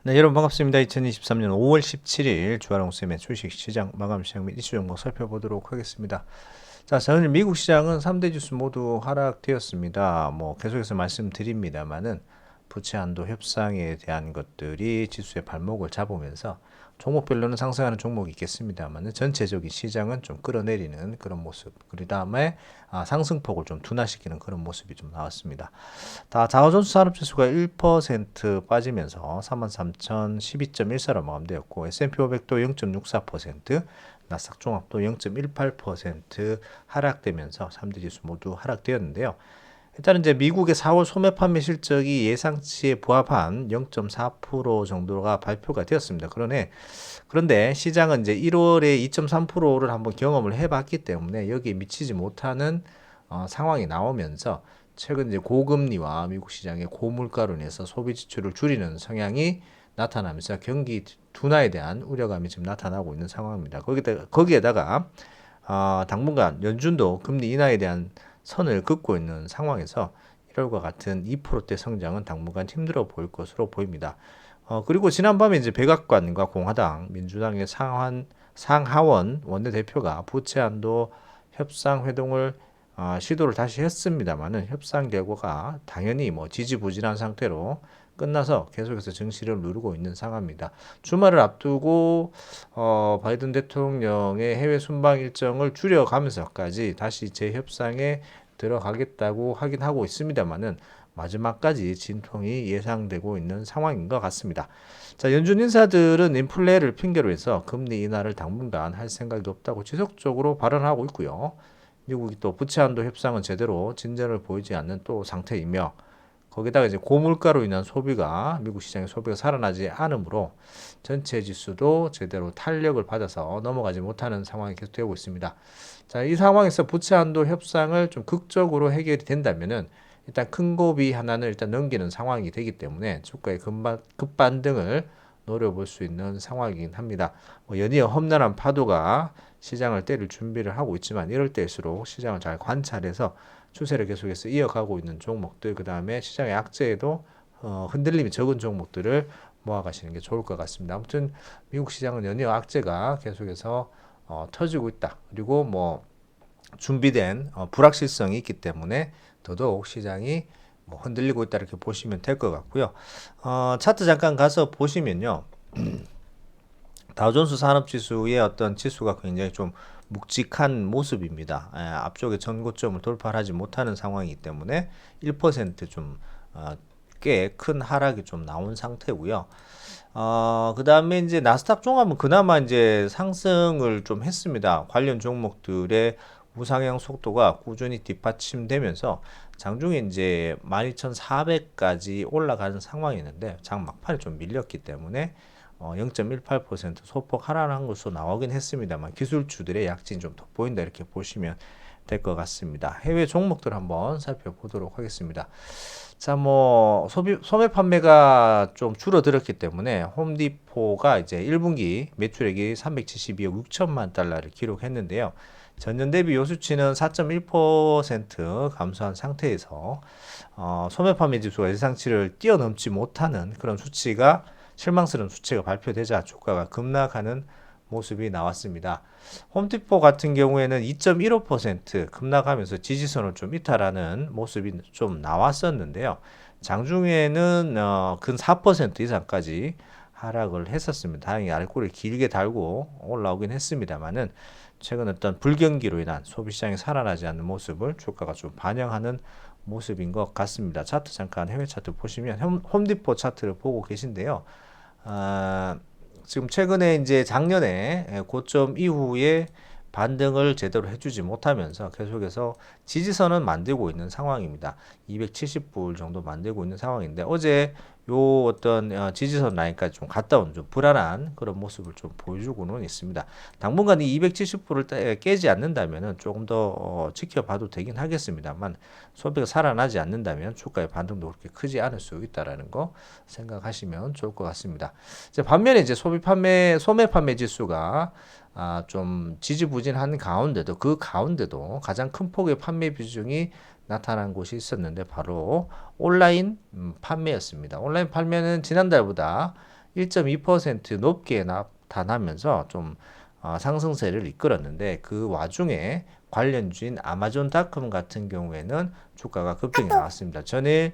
네, 여러분 반갑습니다. 2023년 5월 17일 주화롱쌤의 주식시장 마감 시장 및 이슈 정보 살펴보도록 하겠습니다. 자, 오늘 미국 시장은 3대 지수 모두 하락되었습니다. 계속해서 말씀드립니다만은 부채 한도 협상에 대한 것들이 지수의 발목을 잡으면서 종목별로는 상승하는 종목이 있겠습니다만 전체적인 시장은 좀 끌어내리는 그런 모습. 그 다음에 상승폭을 좀 둔화시키는 그런 모습이 좀 나왔습니다. 다우존스 산업지수가 1% 빠지면서 33,012.14로 마감되었고 S&P 500도 0.64%, 나스닥 종합도 0.18% 하락되면서 3대 지수 모두 하락되었는데요. 일단은 이제 미국의 4월 소매 판매 실적이 예상치에 부합한 0.4% 정도가 발표가 되었습니다. 그런데 시장은 이제 1월에 2.3%를 한번 경험을 해봤기 때문에 여기에 미치지 못하는 상황이 나오면서 최근 이제 고금리와 미국 시장의 고물가로 인해서 소비 지출을 줄이는 성향이 나타나면서 경기 둔화에 대한 우려감이 지금 나타나고 있는 상황입니다. 거기에다가 당분간 연준도 금리 인하에 대한 선을 긋고 있는 상황에서 1월과 같은 2%대 성장은 당분간 힘들어 보일 것으로 보입니다. 그리고 지난밤에 이제 백악관과 공화당, 민주당의 상하원 원내대표가 부채 한도 협상 회동을 시도를 다시 했습니다만은 협상 결과가 당연히 지지부진한 상태로 끝나서 계속해서 증시를 누르고 있는 상황입니다. 주말을 앞두고 바이든 대통령의 해외 순방 일정을 줄여가면서까지 다시 재협상에 들어가겠다고 하긴 하고 있습니다만은 마지막까지 진통이 예상되고 있는 상황인 것 같습니다. 자, 연준 인사들은 인플레를 핑계로 해서 금리 인하를 당분간 할 생각이 없다고 지속적으로 발언하고 있고요. 미국이 또 부채 한도 협상은 제대로 진전을 보이지 않는 또 상태이며 거기다가 이제 고물가로 인한 미국 시장의 소비가 살아나지 않으므로 전체 지수도 제대로 탄력을 받아서 넘어가지 못하는 상황이 계속되고 있습니다. 자, 이 상황에서 부채 한도 협상을 좀 극적으로 해결이 된다면은 일단 큰 고비 하나는 일단 넘기는 상황이 되기 때문에 주가의 급반등을 노려볼 수 있는 상황이긴 합니다. 연이어 험난한 파도가 시장을 때릴 준비를 하고 있지만 이럴 때일수록 시장을 잘 관찰해서 추세를 계속해서 이어가고 있는 종목들, 그 다음에 시장의 악재에도 흔들림이 적은 종목들을 모아가시는 게 좋을 것 같습니다. 아무튼 미국 시장은 연이어 악재가 계속해서 터지고 있다. 그리고 준비된 불확실성이 있기 때문에 더더욱 시장이 흔들리고 있다 이렇게 보시면 될 것 같고요. 차트 잠깐 가서 보시면요. 다우존스 산업지수의 어떤 지수가 굉장히 좀 묵직한 모습입니다. 앞쪽에 전고점을 돌파하지 못하는 상황이기 때문에 1%좀 꽤 큰 하락이 좀 나온 상태고요. 그 다음에 이제 나스닥 종합은 그나마 이제 상승을 좀 했습니다. 관련 종목들의 우상향 속도가 꾸준히 뒷받침되면서 장중에 이제 12,400까지 올라가는 상황이었는데 장 막판에 좀 밀렸기 때문에 0.18% 소폭 하락한 것으로 나오긴 했습니다만 기술주들의 약진이 좀 돋보인다 이렇게 보시면 될 것 같습니다. 해외 종목들 한번 살펴보도록 하겠습니다. 자, 소매 판매가 좀 줄어들었기 때문에 홈디포가 이제 1분기 매출액이 372억 6천만 달러를 기록했는데요. 전년 대비 요 수치는 4.1% 감소한 상태에서 소매 판매 지수가 예상치를 뛰어넘지 못하는 그런 수치가 실망스러운 수치가 발표되자 주가가 급락하는 모습이 나왔습니다. 홈디포 같은 경우에는 2.15% 급락하면서 지지선을 좀 이탈하는 모습이 좀 나왔었는데요. 장중에는 근 4% 이상까지 하락을 했었습니다. 다행히 알꼬리를 길게 달고 올라오긴 했습니다만은 최근 어떤 불경기로 인한 소비시장이 살아나지 않는 모습을 주가가 좀 반영하는 모습인 것 같습니다. 차트 잠깐 해외 차트 보시면 홈디포 차트를 보고 계신데요. 지금 최근에 이제 작년에 고점 이후에 반등을 제대로 해주지 못하면서 계속해서 지지선은 만들고 있는 상황입니다. 270불 정도 만들고 있는 상황인데 어제 요 어떤 지지선 라인까지 좀 갔다 온 좀 불안한 그런 모습을 좀 보여주고는 있습니다. 당분간 이 270불을 깨지 않는다면은 조금 더 지켜봐도 되긴 하겠습니다만 소비가 살아나지 않는다면 주가의 반등도 그렇게 크지 않을 수 있다라는 거 생각하시면 좋을 것 같습니다. 반면에 이제 소매 판매 지수가 좀 지지부진한 가운데도 그 가운데도 가장 큰 폭의 판매 비중이 나타난 곳이 있었는데 바로 온라인 판매였습니다. 온라인 판매는 지난달보다 1.2% 높게 나타나면서 좀 상승세를 이끌었는데 그 와중에 관련주인 아마존닷컴 같은 경우에는 주가가 급등이 나왔습니다. 전일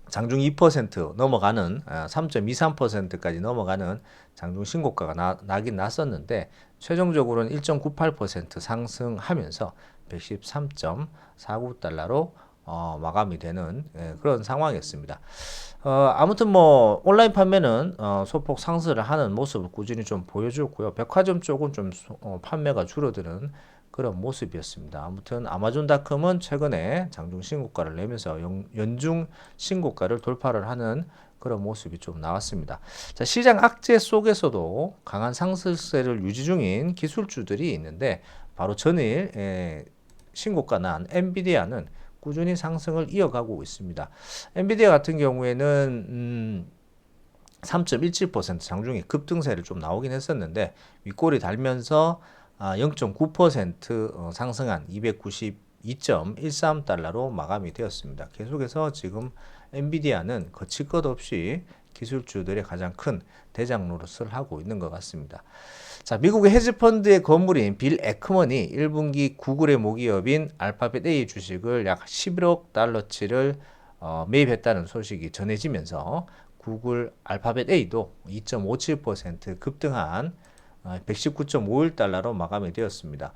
장중 2% 넘어가는 3.23%까지 넘어가는 장중 신고가가 나긴 났었는데 최종적으로는 1.98% 상승하면서 113.49달러로 마감이 되는 그런 상황이었습니다. 아무튼 뭐 온라인 판매는 소폭 상승을 하는 모습을 꾸준히 좀 보여줬고요. 백화점 쪽은 좀 판매가 줄어드는 그런 모습이었습니다. 아무튼 아마존닷컴은 최근에 장중 신고가를 내면서 연중 신고가를 돌파를 하는 그런 모습이 좀 나왔습니다. 자, 시장 악재 속에서도 강한 상승세를 유지 중인 기술주들이 있는데 바로 전일 신고가 난 엔비디아는 꾸준히 상승을 이어가고 있습니다. 엔비디아 같은 경우에는 3.17% 장중에 급등세를 좀 나오긴 했었는데 윗골이 달면서 0.9% 상승한 292.13달러로 마감이 되었습니다. 계속해서 지금 엔비디아는 거칠 것 없이 기술주들의 가장 큰 대장 노릇을 하고 있는 것 같습니다. 자, 미국의 헤지펀드의 건물인 빌 에크먼이 1분기 구글의 모기업인 알파벳 A 주식을 약 11억 달러치를 매입했다는 소식이 전해지면서 구글 알파벳 A도 2.57% 급등한 119.51달러로 마감이 되었습니다.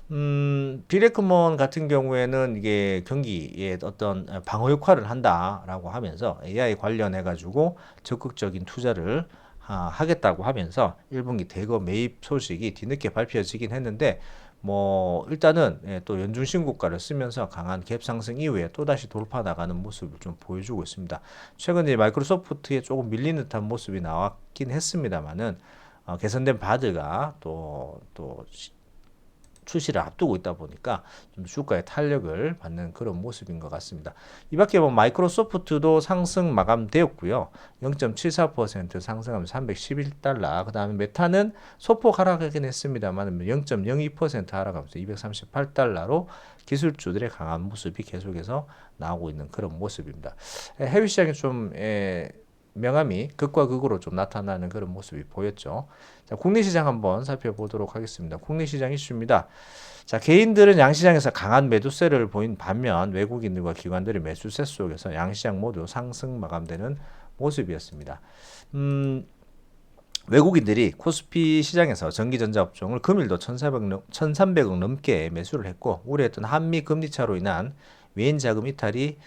빌 에크먼 같은 경우에는 이게 경기에 어떤 방어 역할을 한다라고 하면서 AI 관련해 가지고 적극적인 투자를 하겠다고 하면서 1분기 대거 매입 소식이 뒤늦게 발표지긴 했는데 뭐 일단은 또 연중 신고가를 쓰면서 강한 갭 상승 이후에 또다시 돌파 나가는 모습을 좀 보여주고 있습니다. 최근에 마이크로소프트에 조금 밀린 듯한 모습이 나왔긴 했습니다만은 개선된 바드가 또 출시를 앞두고 있다 보니까 좀 주가의 탄력을 받는 그런 모습인 것 같습니다. 이 밖에 뭐 마이크로소프트도 상승 마감되었고요. 0.74% 상승하면서 311달러. 그 다음에 메타는 소폭 하락하긴 했습니다만 0.02% 하락하면서 238달러로 기술주들의 강한 모습이 계속해서 나오고 있는 그런 모습입니다. 해외 시장이 좀 명암이 극과 극으로 좀 나타나는 그런 모습이 보였죠. 자, 국내 시장 한번 살펴보도록 하겠습니다. 국내 시장 이슈입니다. 자, 개인들은 양시장에서 강한 매도세를 보인 반면 외국인들과 기관들의 매수세 속에서 양시장 모두 상승 마감되는 모습이었습니다. 외국인들이 코스피 시장에서 전기전자 업종을 금일도 1,300억 넘게 매수를 했고 우려했던 한미 금리 차로 인한 외인 자금 이탈이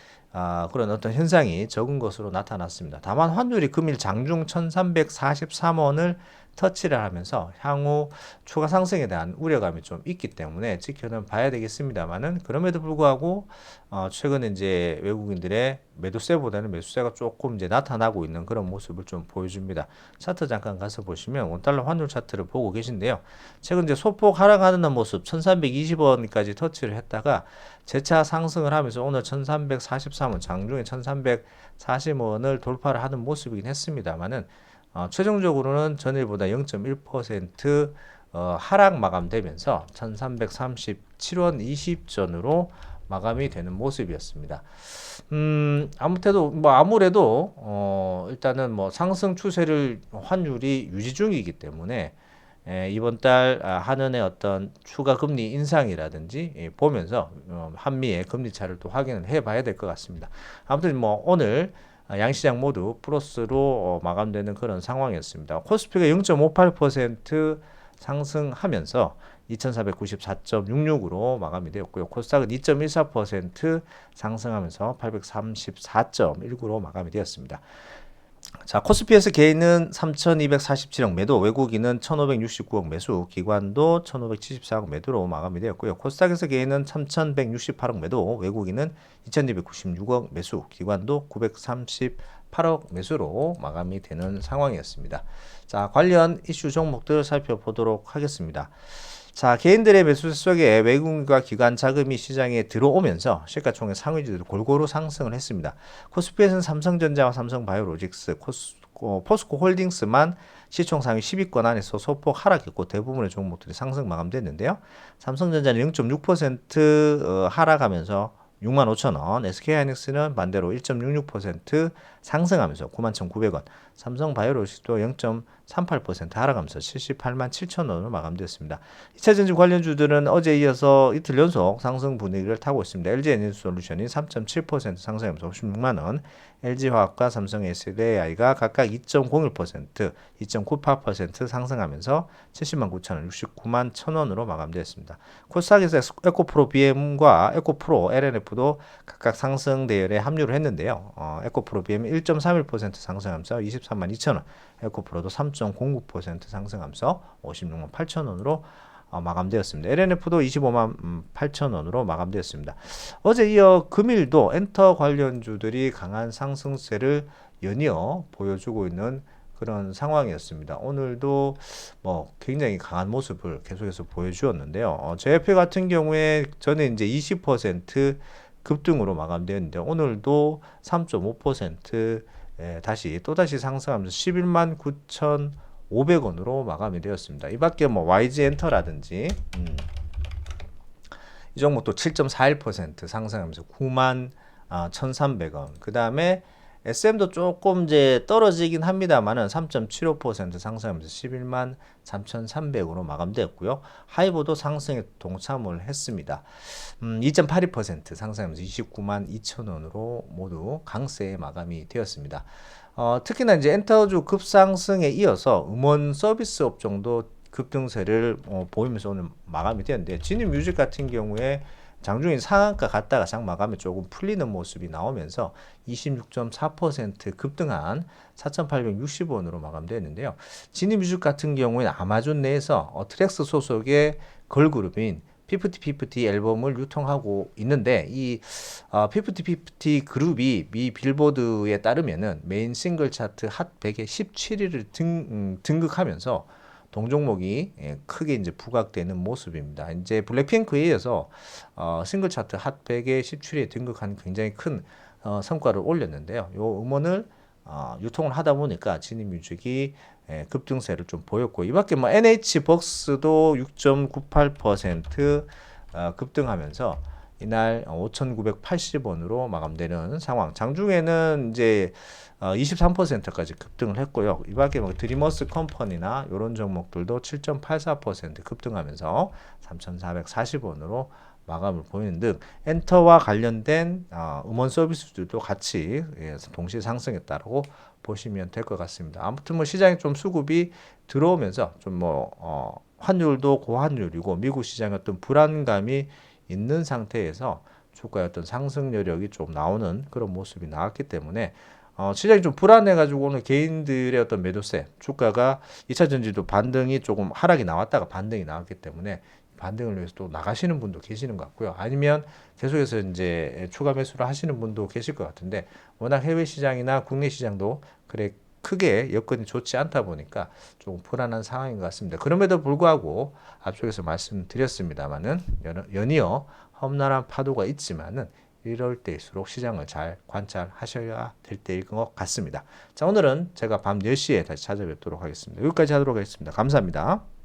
그런 어떤 현상이 적은 것으로 나타났습니다. 다만 환율이 금일 장중 1,343원을 터치를 하면서 향후 추가 상승에 대한 우려감이 좀 있기 때문에 지켜는 봐야 되겠습니다만은 그럼에도 불구하고 최근에 이제 외국인들의 매도세보다는 매수세가 조금 이제 나타나고 있는 그런 모습을 좀 보여줍니다. 차트 잠깐 가서 보시면 원달러 환율 차트를 보고 계신데요. 최근 이제 소폭 하락하는 모습 1,320원까지 터치를 했다가 재차 상승을 하면서 오늘 1,343원 장중에 1,340원을 돌파를 하는 모습이긴 했습니다만은 최종적으로는 전일보다 0.1% 하락 마감되면서 1337원 20전으로 마감이 되는 모습이었습니다. 아무래도 일단은 뭐 상승 추세를 환율이 유지 중이기 때문에 이번 달 한은의 어떤 추가 금리 인상이라든지 보면서 한미의 금리 차를 또 확인을 해봐야 될 것 같습니다. 아무튼 뭐 오늘 양시장 모두 플러스로 마감되는 그런 상황이었습니다. 코스피가 0.58% 상승하면서 2494.66으로 마감이 되었고요. 코스닥은 2.14% 상승하면서 834.19로 마감이 되었습니다. 자, 코스피에서 개인은 3,247억 매도, 외국인은 1,569억 매수, 기관도 1,574억 매도로 마감이 되었고요. 코스닥에서 개인은 3,168억 매도, 외국인은 2,296억 매수, 기관도 938억 매수로 마감이 되는 상황이었습니다. 자, 관련 이슈 종목들 살펴보도록 하겠습니다. 자, 개인들의 매수세 속에 외국인과 기관 자금이 시장에 들어오면서 시가총액 상위주들이 골고루 상승을 했습니다. 코스피에서는 삼성전자와 삼성바이오로직스, 포스코 홀딩스만 시총 상위 10위권 안에서 소폭 하락했고 대부분의 종목들이 상승 마감됐는데요. 삼성전자는 0.6% 하락하면서 65,000원, SK하이닉스는 반대로 1.66% 상승하면서 91,900원, 삼성바이오로직도 0.38% 하락하면서 787,000원으로 마감되었습니다. 2차전지 관련주들은 어제 이어서 이틀 연속 상승 분위기를 타고 있습니다. LG에너지솔루션이 3.7% 상승하면서 56만원, LG화학과 삼성 SDI가 각각 2.01%, 2.98% 상승하면서 70만 9천원, 69만 1천원으로 마감되었습니다. 코스닥에서 에코프로 BM과 에코프로 LNF도 각각 상승 대열에 합류를 했는데요. 에코프로 BM이 1.31% 상승하면서 23만 2천원, 에코프로도 3.09% 상승하면서 56만 8천원으로 마감되었습니다. LNF도 25만 8천원으로 마감되었습니다. 어제 이어 금일도 엔터 관련주들이 강한 상승세를 연이어 보여주고 있는 그런 상황이었습니다. 오늘도 뭐 굉장히 강한 모습을 계속해서 보여주었는데요. JF 같은 경우에 저는 이제 20% 급등으로 마감되었는데 오늘도 3.5% 다시 또다시 상승하면서 11만 9,500원으로 마감이 되었습니다. 이 밖에 뭐 YG 엔터라든지 이 종목 또 7.41% 상승하면서 9만 1,300원. 그 다음에 SM도 조금 이제 떨어지긴 합니다만은 3.75% 상승하면서 11만 3,300으로 마감되었고요. 하이보도 상승에 동참을 했습니다. 2.82% 상승하면서 29만 2천원으로 모두 강세에 마감이 되었습니다. 특히나 이제 엔터주 급상승에 이어서 음원 서비스 업종도 급등세를 보이면서 오늘 마감이 되었는데 진입뮤직 같은 경우에 장중에 상한가 갔다가 장 마감이 조금 풀리는 모습이 나오면서 26.4% 급등한 4,860원으로 마감되었는데요. 진입뮤직 같은 경우에는 아마존 내에서 트랙스 소속의 걸그룹인 피프티 앨범을 유통하고 있는데 이 피프티 그룹이 미 빌보드에 따르면은 메인 싱글 차트 핫 100에 17위를 등극하면서 동종목이 크게 이제 부각되는 모습입니다. 이제 블랙핑크에 이어서 싱글 차트 핫 100에 17위에 등극한 굉장히 큰 성과를 올렸는데요. 요 음원을 유통을 하다 보니까 진입뮤직이 급등세를 좀 보였고 이 밖에 뭐 NH벅스도 6.98% 급등하면서 이날 5,980원으로 마감되는 상황. 장중에는 이제 23%까지 급등을 했고요. 이 밖에 뭐 드리머스 컴퍼니나 이런 종목들도 7.84% 급등하면서 3,440원으로 마감을 보이는 등 엔터와 관련된 음원 서비스들도 같이 동시 상승했다고 보시면 될 것 같습니다. 아무튼 뭐 시장에 좀 수급이 들어오면서 좀 뭐 환율도 고환율이고 미국 시장의 어떤 불안감이 있는 상태에서 주가의 어떤 상승 여력이 좀 나오는 그런 모습이 나왔기 때문에 시장이 좀 불안해가지고 오늘 개인들의 어떤 매도세, 주가가 2차 전지도 반등이 조금 하락이 나왔다가 반등이 나왔기 때문에 반등을 위해서 또 나가시는 분도 계시는 것 같고요. 아니면 계속해서 이제 추가 매수를 하시는 분도 계실 것 같은데 워낙 해외 시장이나 국내 시장도 그래 크게 여건이 좋지 않다 보니까 조금 불안한 상황인 것 같습니다. 그럼에도 불구하고 앞쪽에서 말씀드렸습니다만은 연이어 험난한 파도가 있지만은 이럴 때일수록 시장을 잘 관찰하셔야 될 때일 것 같습니다. 자, 오늘은 제가 밤 10시에 다시 찾아뵙도록 하겠습니다. 여기까지 하도록 하겠습니다. 감사합니다.